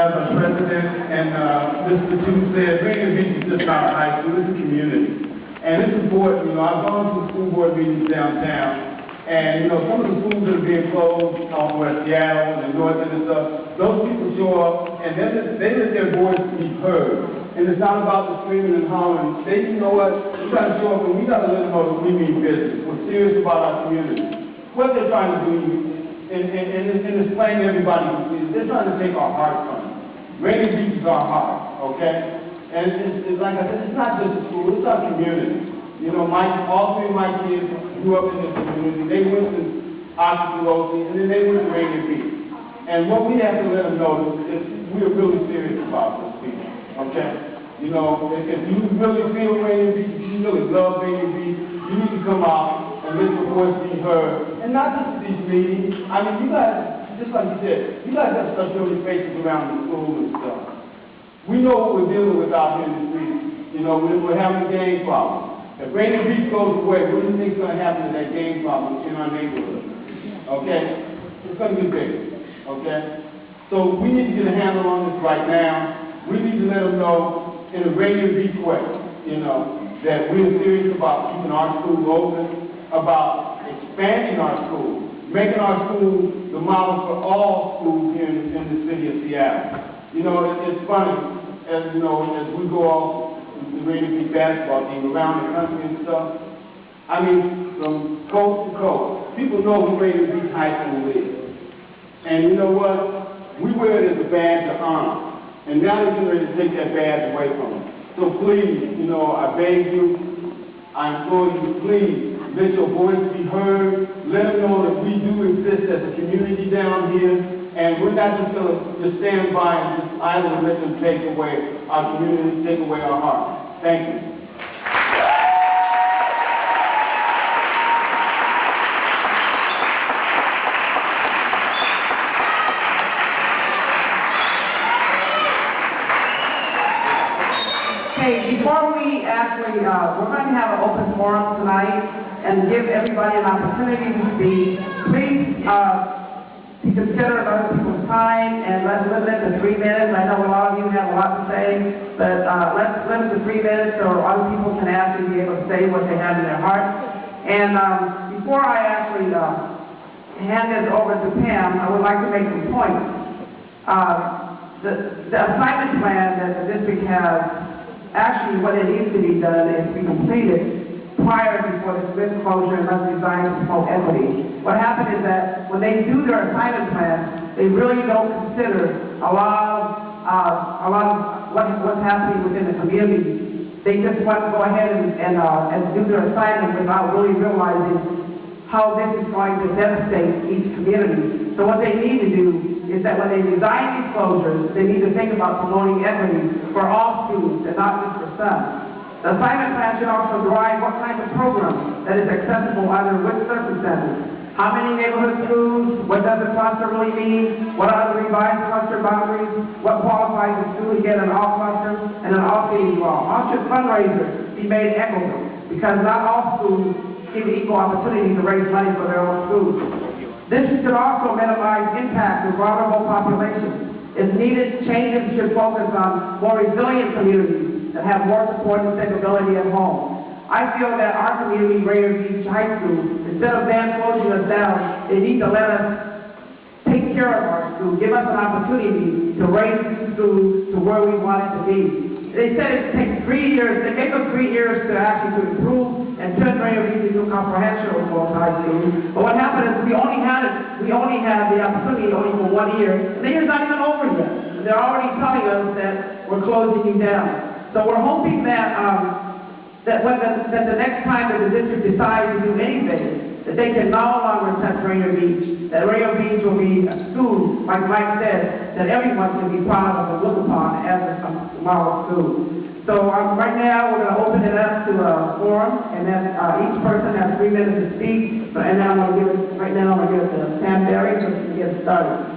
as a president, and Mr. Chu said, Rainier Beach is just not a high school, it's a community. And it's important, I've gone to school board meetings downtown, and some of the schools that are being closed on West Seattle and North End and stuff, those people show up, and they let their voice be heard. And it's not about the screaming and hollering. We got to show up, and we got to let them know that we mean business. We're serious about our community. What they're trying to do, and it's plain to everybody who sees it, they're trying to take our heart from it. Rainier Beach is our heart, okay? And it's like I said, it's not just a school, it's our community. All three of my kids grew up in this community. They went to Oxford, and then they went to Rainier Beach. And what we have to let them know is we are really serious about this, people, okay? If you really feel Rainier Beach, if you really love Rainier Beach, you need to come out and let your voice be heard. And not just at these meetings. I mean, you guys, just like you said, you guys have such really faces around the school and stuff. We know what we're dealing with out here in the streets. We're having a gang problem. If Rainier Beach goes away, what do you think is going to happen to that gang problem in our neighborhood? Okay? It's going to get bigger. Okay? So we need to get a handle on this right now. We need to let them know in a Rainier Beach way, that we're serious about keeping our schools open, about expanding our schools, making our schools the model for all schools here in the city of Seattle. It's funny, as we go off the Rainier Beach basketball team around the country and stuff. I mean, from coast to coast, people know who Rainier Beach High School is. And you know what? We wear it as a badge of honor. And now they're getting ready to take that badge away from us. So please, I beg you, I implore you, please, let your voice be heard. Let them know that we do exist as a community down here. And we're not just going to just stand by and just idle and let them take away our community, take away our heart. Thank you. Okay, before we actually, we're going to have an open forum tonight and give everybody an opportunity to speak. Please, to consider other people's time, and let's limit it to 3 minutes. I know a lot of you have a lot to say, but let's limit to 3 minutes so other people can actually be able to say what they have in their heart. And before I actually hand this over to Pam, I would like to make some points. The assignment plan that the district has, actually what it needs to be done is to be completed prior before the Smith closure and was designed to promote equity. What happened is that when they do their assignment plan, they really don't consider a lot of what's happening within the community. They just want to go ahead and do their assignment without really realizing how this is going to devastate each community. So what they need to do is that when they design these closures, they need to think about promoting equity for all students and not just for some. The assignment plan should also derive what kind of program that is accessible under which circumstances. How many neighborhood schools? What does a cluster really mean? What are the revised cluster boundaries? What qualifies a school to get an all-cluster and an all-feeding law? How should fundraisers be made equitable? Because not all schools give equal opportunity to raise money for their own schools. This should also minimize impact to vulnerable populations. If needed, changes should focus on more resilient communities that have more support and stability at home. I feel that our community, Rainier Beach High School, instead of them closing us down, they need to let us take care of our school, give us an opportunity to raise the school to where we want it to be. They said it takes 3 years, they gave us 3 years to actually improve and turn Rainier Beach into a comprehensive high school. But what happened is we only had the opportunity only for 1 year, and the year's not even over yet. And they're already telling us that we're closing you down. So we're hoping that that the next time that the district decides to do anything, that they can no longer touch Rainier Beach, that Rainier Beach will be a school, like Mike said, that everyone can be proud of and look upon as a model school. So right now we're going to open it up to a forum, and then each person has 3 minutes to speak. And then I'm going to give it to Pam Berry so she can get started.